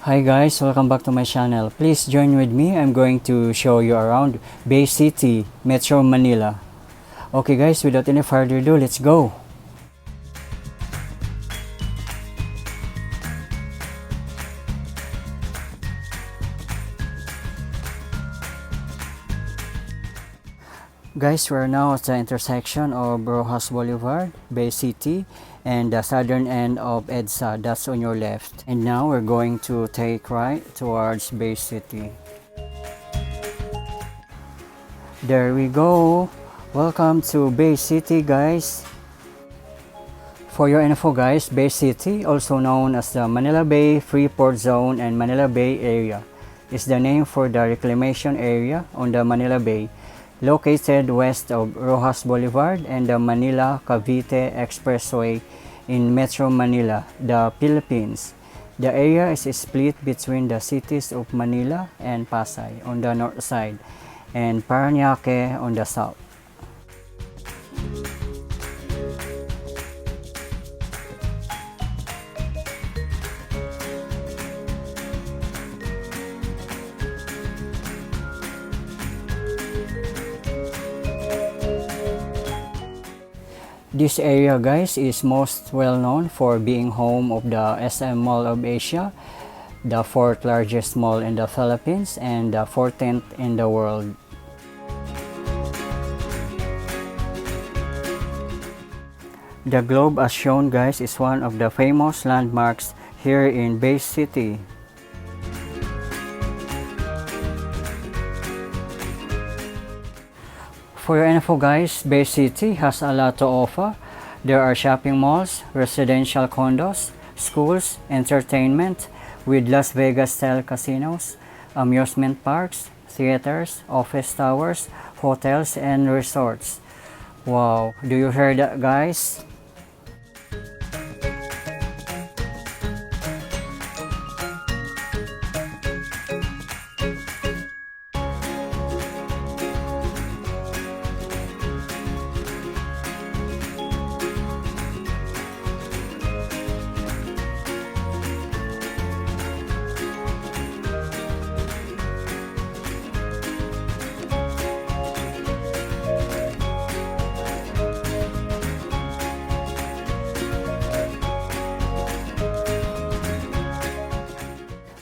Hi guys, welcome back to my channel. Please join with me. I'm going to show you around Bay City, Metro Manila. Okay guys, without any further ado, let's go. Guys, we're now at the intersection of Roxas Boulevard, Bay City, and the southern end of EDSA. That's on your left. And now we're going to take right towards Bay City. There we go. Welcome to Bay City, guys. For your info guys, Bay City, also known as the Manila Bay, Freeport Zone, and Manila Bay area, is the name for the reclamation area on the Manila Bay, located west of Roxas Boulevard and the Manila Cavite Expressway in Metro Manila, the Philippines. The area is split between the cities of Manila and Pasay on the north side and Parañaque on the south. This area guys is most well known for being home of the SM Mall of Asia, the 4th largest mall in the Philippines and the 14th in the world. The globe as shown guys is one of the famous landmarks here in Bay City. For your info guys, Bay City has a lot to offer. There are shopping malls, residential condos, schools, entertainment with Las Vegas style casinos, amusement parks, theaters, office towers, hotels, and resorts. Wow, do you hear that guys?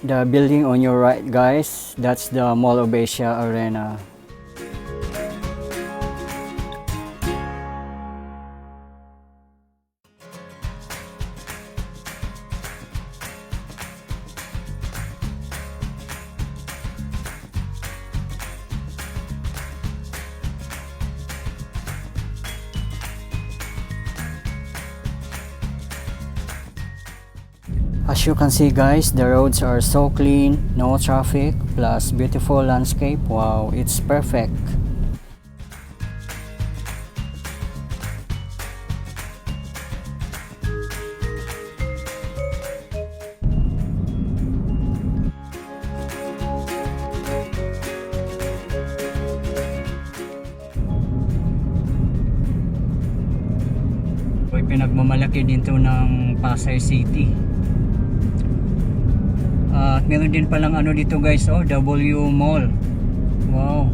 The building on your right guys, that's the Mall of Asia Arena. As you can see guys, the roads are so clean, no traffic, plus beautiful landscape. Wow, it's perfect. May pinagmamalaki dito ng Pasay City. At meron din palang ano dito guys, oh, W Mall. Wow.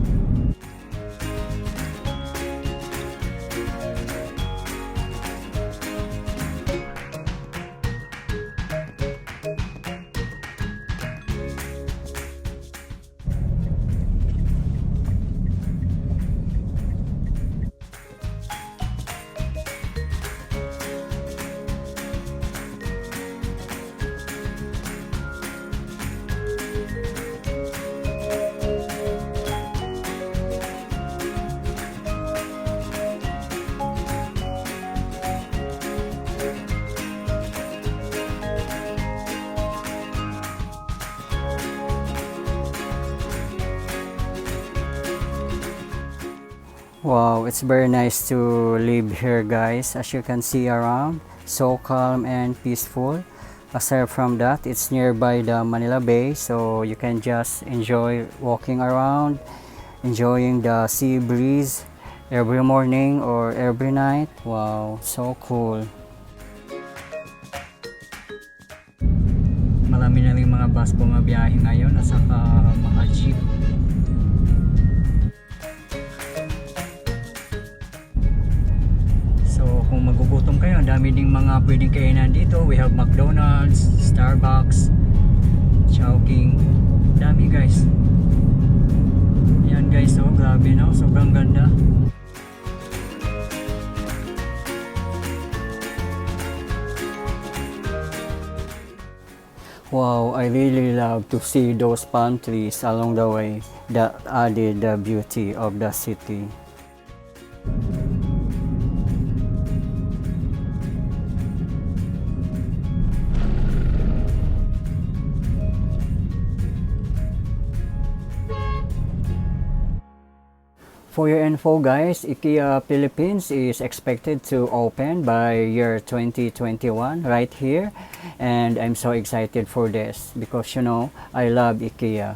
Wow, it's very nice to live here guys. As you can see around, so calm and peaceful. Aside from that, it's nearby the Manila Bay, so you can just enjoy walking around, enjoying the sea breeze every morning or every night. Wow, so cool. marami na rin mga bus bumabiyahe ngayon at saka mga jeep. So kung magugutom kayo, ang dami ding mga pwedeng kainan dito. We have McDonald's, Starbucks, Chowking, dami guys. Yan guys, oh grabe no, sobrang ganda. Wow, I really love to see those palm trees along the way that added the beauty of the city. For your info guys, IKEA Philippines is expected to open by year 2021 right here, and I'm so excited for this because you know I love IKEA.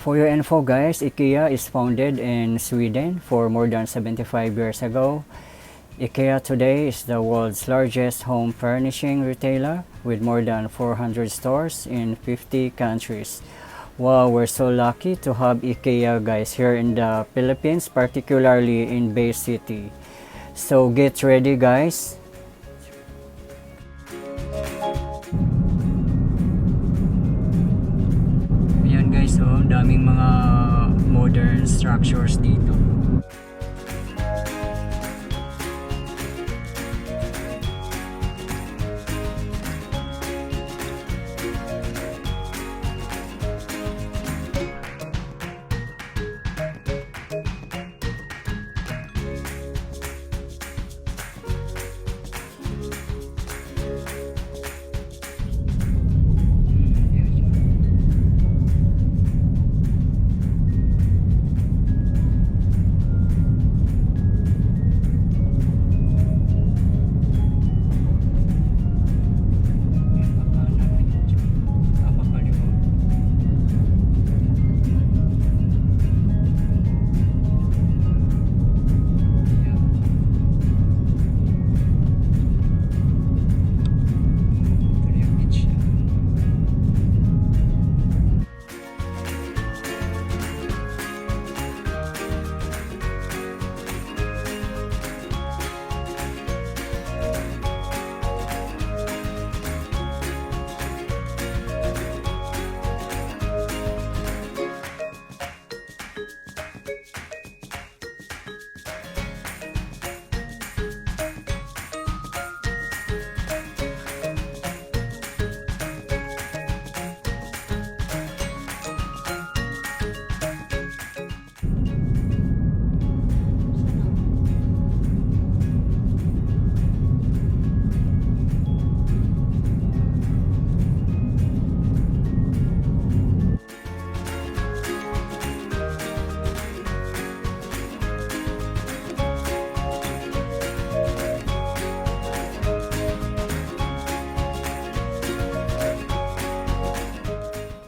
For your info guys, IKEA is founded in Sweden for more than 75 years ago. IKEA today is the world's largest home furnishing retailer with more than 400 stores in 50 countries. Wow, we're so lucky to have IKEA guys here in the Philippines, particularly in Bay City. So get ready guys. Ayan guys, oh, daming mga modern structures dito.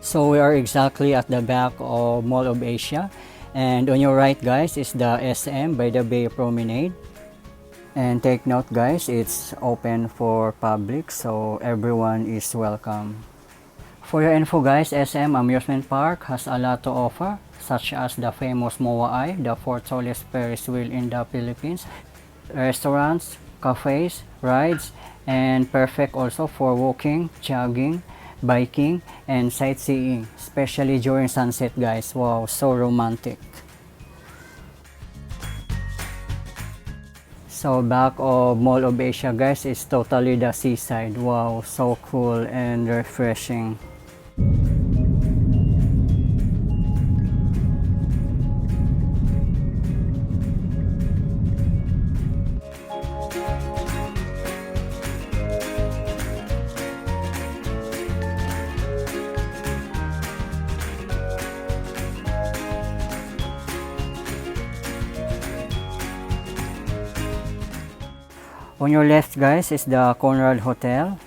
So we are exactly at the back of Mall of Asia, and on your right guys is the SM by the Bay Promenade. And take note guys, it's open for public, so everyone is welcome. For your info guys, SM Amusement Park has a lot to offer, such as the famous Moai, the fourth tallest Ferris wheel in the Philippines, restaurants, cafes, rides, and perfect also for walking, jogging, biking, and sightseeing, especially during sunset guys. Wow, so romantic. So back of Mall of Asia guys is totally the seaside. Wow, so cool and refreshing. On your left guys is the Conrad Hotel.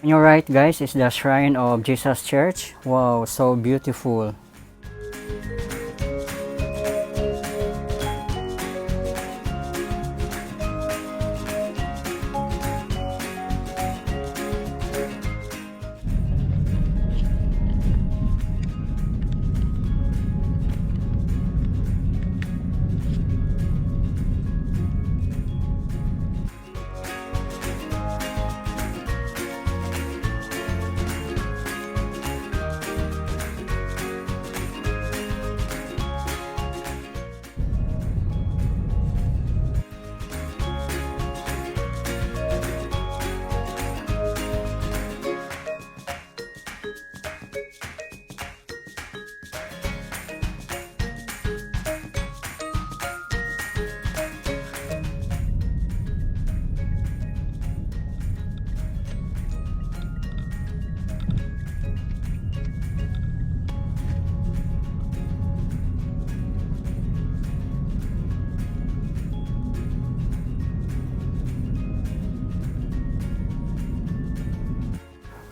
On your right guys is the Shrine of Jesus Church. Wow, so beautiful.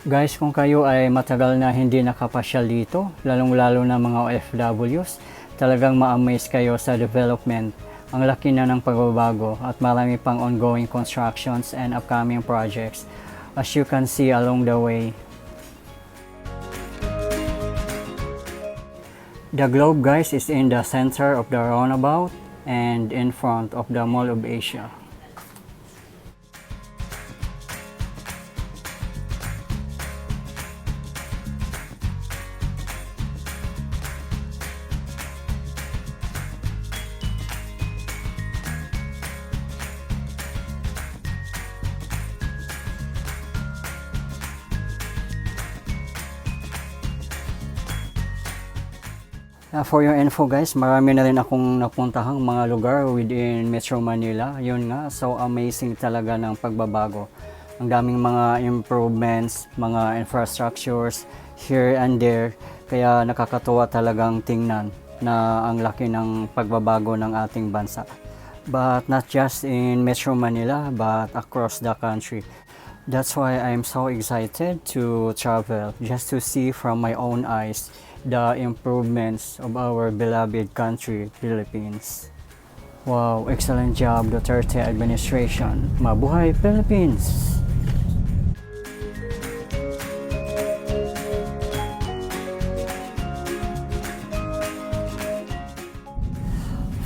Guys, kung kayo ay matagal na hindi nakapasyal dito, lalong-lalo na mga OFWs, talagang ma-amaze kayo sa development. Ang laki na ng pagbabago at marami pang ongoing constructions and upcoming projects as you can see along the way. The globe guys is in the center of the roundabout and in front of the Mall of Asia. For your info guys, marami na rin akong napuntahang mga lugar within Metro Manila. Yun nga, so amazing talaga ng pagbabago. Ang daming mga improvements, mga infrastructures here and there. Kaya nakakatuwa talagang tingnan na ang laki ng pagbabago ng ating bansa. But not just in Metro Manila, but across the country. That's why I'm so excited to travel, just to see from my own eyes the improvements of our beloved country, Philippines. Wow, excellent job, Duterte administration. Mabuhay Philippines!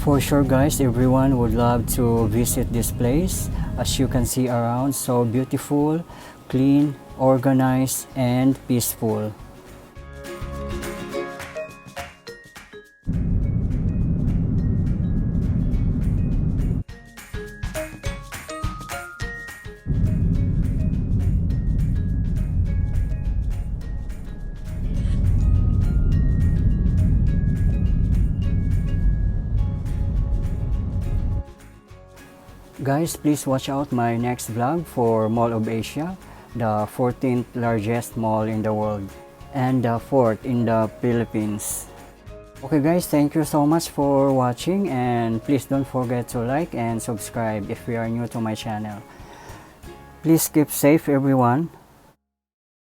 For sure guys, everyone would love to visit this place. As you can see around, so beautiful, clean, organized, and peaceful. Guys, please watch out my next vlog for Mall of Asia, the 14th largest mall in the world, and the 4th in the Philippines. Okay guys, thank you so much for watching, and please don't forget to like and subscribe if you are new to my channel. Please keep safe everyone.